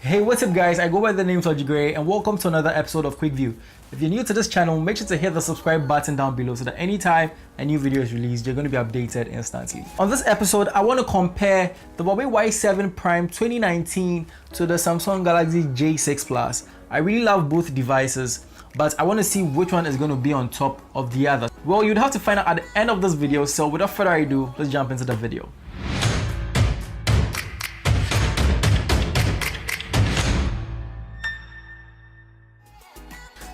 Hey, what's up guys? I go by the name Toji Gray and welcome to another episode of Quick View. If you're new to this channel, make sure to hit the subscribe button down below so that anytime a new video is released, you're going to be updated instantly. On this episode, I want to compare the HUAWEI Y7 Prime 2019 to the Samsung Galaxy J6 Plus. I really love both devices, but I want to see which one is going to be on top of the other. Well, you'd have to find out at the end of this video, so without further ado, let's jump into the video.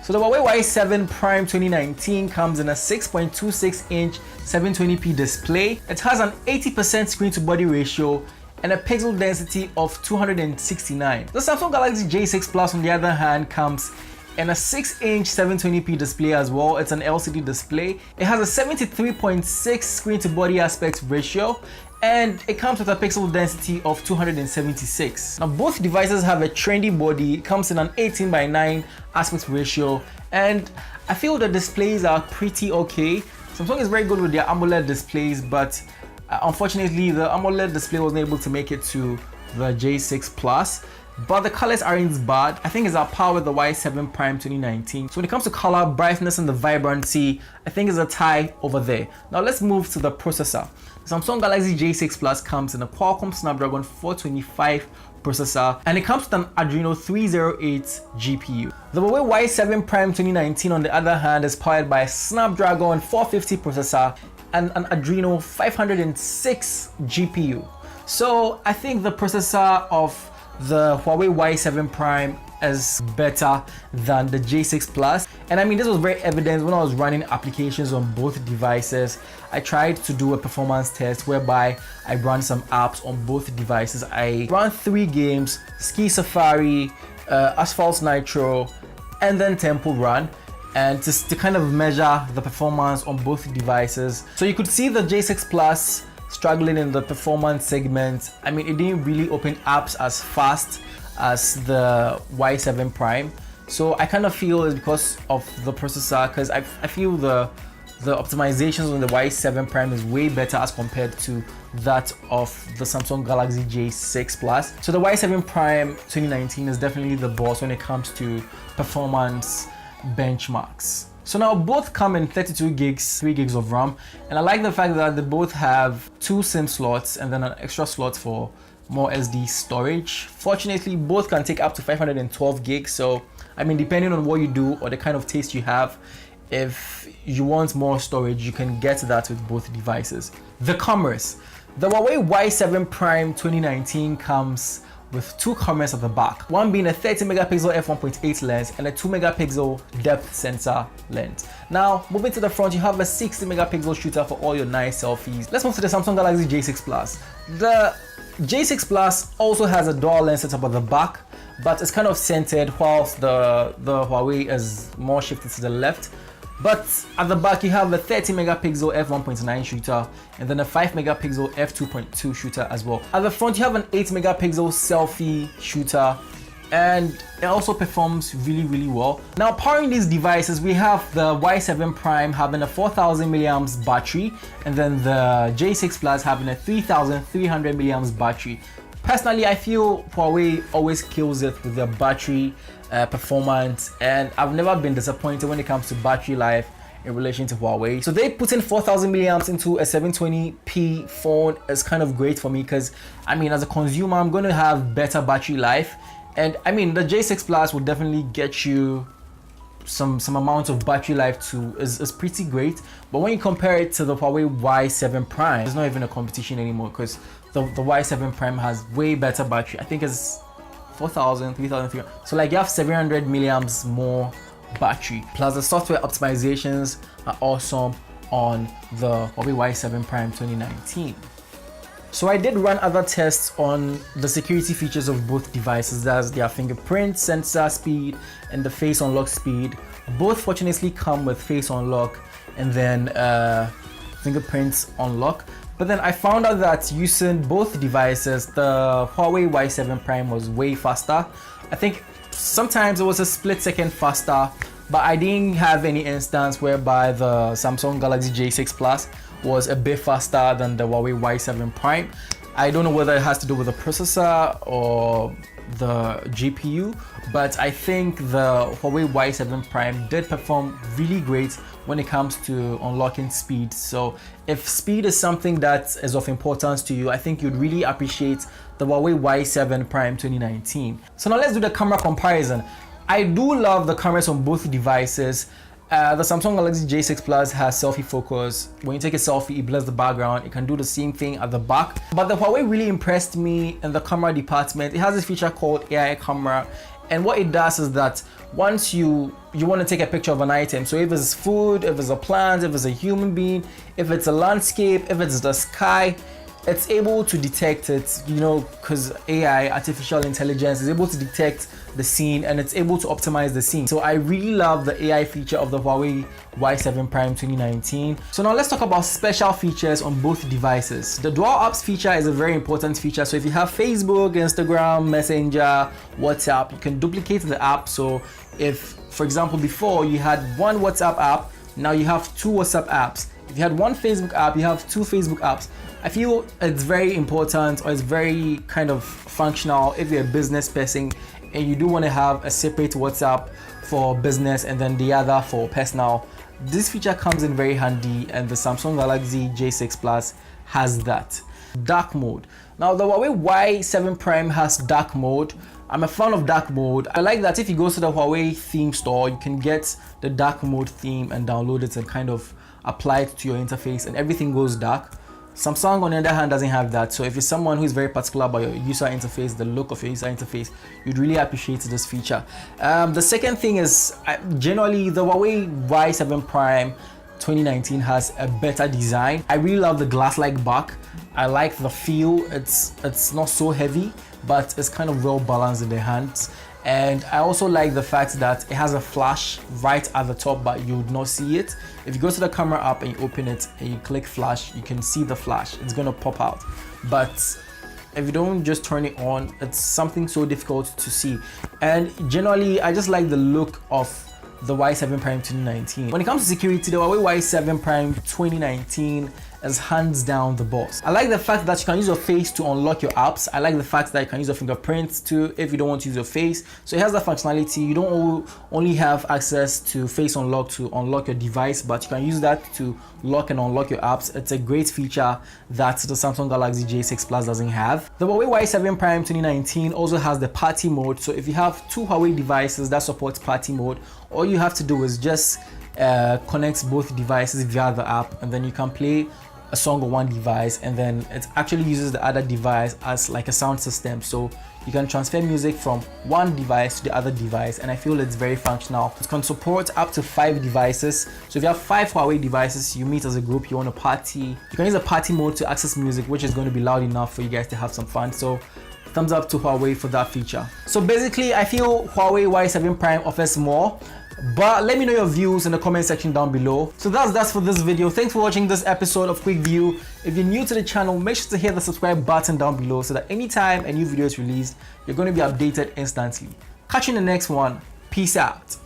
So the HUAWEI Y7 Prime 2019 comes in a 6.26-inch 720p display. It has an 80% screen-to-body ratio and a pixel density of 269. The Samsung Galaxy J6 Plus, on the other hand, comes in a 6-inch 720p display as well. It's an LCD display. It has a 73.6 screen-to-body aspect ratio, and it comes with a pixel density of 276. Now both devices have a trendy body. It comes in an 18:9 aspect ratio, and I feel the displays are pretty okay. Samsung is very good with their AMOLED displays, but unfortunately the AMOLED display wasn't able to make it to the J6 Plus. But the colors aren't bad. I think it's at par with the Y7 Prime 2019. So when it comes to color, brightness, and the vibrancy, I think it's a tie over there. Now let's move to the processor. The Samsung Galaxy J6 Plus comes in a Qualcomm Snapdragon 425 processor, and it comes with an Adreno 308 GPU. The HUAWEI Y7 Prime 2019, on the other hand, is powered by a Snapdragon 450 processor and an Adreno 506 GPU. So I think the processor of the HUAWEI Y7 Prime is better than the J6 Plus, and I mean this was very evident when I was running applications on both devices. I tried to do a performance test whereby I ran some apps on both devices. I ran 3 games: Ski Safari, Asphalt Nitro, and then Temple Run, and just to kind of measure the performance on both devices. So you could see the J6 Plus struggling in the performance segment. I mean, it didn't really open apps as fast as the Y7 Prime. So I kind of feel it's because of the processor, because I feel the optimizations on the Y7 Prime is way better as compared to that of the Samsung Galaxy J6 Plus. So the Y7 Prime 2019 is definitely the boss when it comes to performance benchmarks. So now both come in 32 gigs, 3 gigs of RAM, and I like the fact that they both have 2 SIM slots and then an extra slot for more SD storage. Fortunately, both can take up to 512 gigs. So I mean, depending on what you do or the kind of taste you have, if you want more storage, you can get that with both devices. The cameras. The HUAWEI Y7 Prime 2019 comes with 2 cameras at the back, one being a 30 megapixel f1.8 lens and a 2 megapixel depth sensor lens. Now moving to the front, you have a 60 megapixel shooter for all your nice selfies. Let's move to the Samsung Galaxy J6 Plus. The J6 Plus also has a dual lens setup at the back, but it's kind of centered, whilst the HUAWEI is more shifted to the left. But at the back you have a 30 megapixel f1.9 shooter and then a 5 megapixel f2.2 shooter as well. At the front you have an 8 megapixel selfie shooter, and it also performs really well. Now powering these devices, we have the Y7 Prime having a 4000 mAh battery, and then the J6 Plus having a 3300 mAh battery. Personally, I feel HUAWEI always kills it with their battery performance, and I've never been disappointed when it comes to battery life in relation to HUAWEI. So they put in 4000 mAh into a 720p phone is kind of great for me, because I mean, as a consumer, I'm going to have better battery life. And I mean, the J6 Plus will definitely get you some amount of battery life too, is pretty great. But when you compare it to the HUAWEI Y7 Prime, there's not even a competition anymore, because the Y7 Prime has way better battery. I think it's 4000, 3300. So like you have 700 milliamps more battery. Plus the software optimizations are awesome on the HUAWEI Y7 Prime 2019. So I did run other tests on the security features of both devices. That's their fingerprint sensor speed and the face unlock speed. Both fortunately come with face unlock and then fingerprints unlock. But then I found out that using both devices, the HUAWEI Y7 Prime was way faster. I think sometimes it was a split second faster, but I didn't have any instance whereby the Samsung Galaxy J6 Plus was a bit faster than the HUAWEI Y7 Prime. I don't know whether it has to do with the processor or the GPU, but I think the Huawei Y7 Prime did perform really great when it comes to unlocking speed. So if speed is something that is of importance to you, I think you'd really appreciate the Huawei Y7 Prime 2019. So now let's do the camera comparison. I do love the cameras on both devices. The Samsung Galaxy J6 Plus has selfie focus. When you take a selfie, it blurs the background. It can do the same thing at the back. But the Huawei really impressed me in the camera department. It has this feature called AI camera. And what it does is that once you want to take a picture of an item, so if it's food, if it's a plant, if it's a human being, if it's a landscape, if it's the sky, it's able to detect it, you know, because AI, artificial intelligence, is able to detect the scene and it's able to optimize the scene. So I really love the AI feature of the Huawei Y7 Prime 2019. So now let's talk about special features on both devices. The dual apps feature is a very important feature. So if you have Facebook, Instagram, Messenger, WhatsApp, you can duplicate the app. So if, for example, before you had one WhatsApp app, now you have two WhatsApp apps. If you had one Facebook app, you have two Facebook apps. I feel it's very important, or it's very kind of functional if you're a business person and you do want to have a separate WhatsApp for business and then the other for personal. This feature comes in very handy, and the Samsung Galaxy J6 Plus has that. Dark mode. Now the Huawei Y7 Prime has dark mode. I'm a fan of dark mode. I like that if you go to the Huawei theme store, you can get the dark mode theme and download it and kind of apply it to your interface and everything goes dark. Samsung, on the other hand, doesn't have that. So if you're someone who is very particular about your user interface, the look of your user interface, you'd really appreciate this feature. The second thing is, generally, the Huawei Y7 Prime 2019 has a better design. I really love the glass-like back. I like the feel. It's not so heavy, but it's kind of well balanced in the hands. And I also like the fact that it has a flash right at the top, but you would not see it. If you go to the camera app and you open it and you click flash, you can see the flash. It's gonna pop out. But if you don't just turn it on, it's something so difficult to see. And generally, I just like the look of the Y7 Prime 2019. When it comes to security, the Huawei Y7 Prime 2019 is hands down the boss. I like the fact that you can use your face to unlock your apps. I like the fact that you can use your fingerprints too if you don't want to use your face. So it has that functionality. You don't only have access to face unlock to unlock your device, but you can use that to lock and unlock your apps. It's a great feature that the Samsung Galaxy J6 Plus doesn't have. The Huawei Y7 Prime 2019 also has the party mode. So if you have two Huawei devices that support party mode, all you have to do is just connect both devices via the app, and then you can play a song on one device, and then it actually uses the other device as like a sound system, so you can transfer music from one device to the other device, and I feel it's very functional. It can support up to 5 devices. So if you have 5 Huawei devices, you meet as a group, you want to party, you can use the party mode to access music, which is going to be loud enough for you guys to have some fun. So thumbs up to Huawei for that feature. So basically, I feel Huawei Y7 Prime offers more, but let me know your views in the comment section down below. So that's for this video. Thanks for watching this episode of Quick View. If you're new to the channel, make sure to hit the subscribe button down below so that anytime a new video is released, you're going to be updated instantly. Catch you in the next one. Peace out.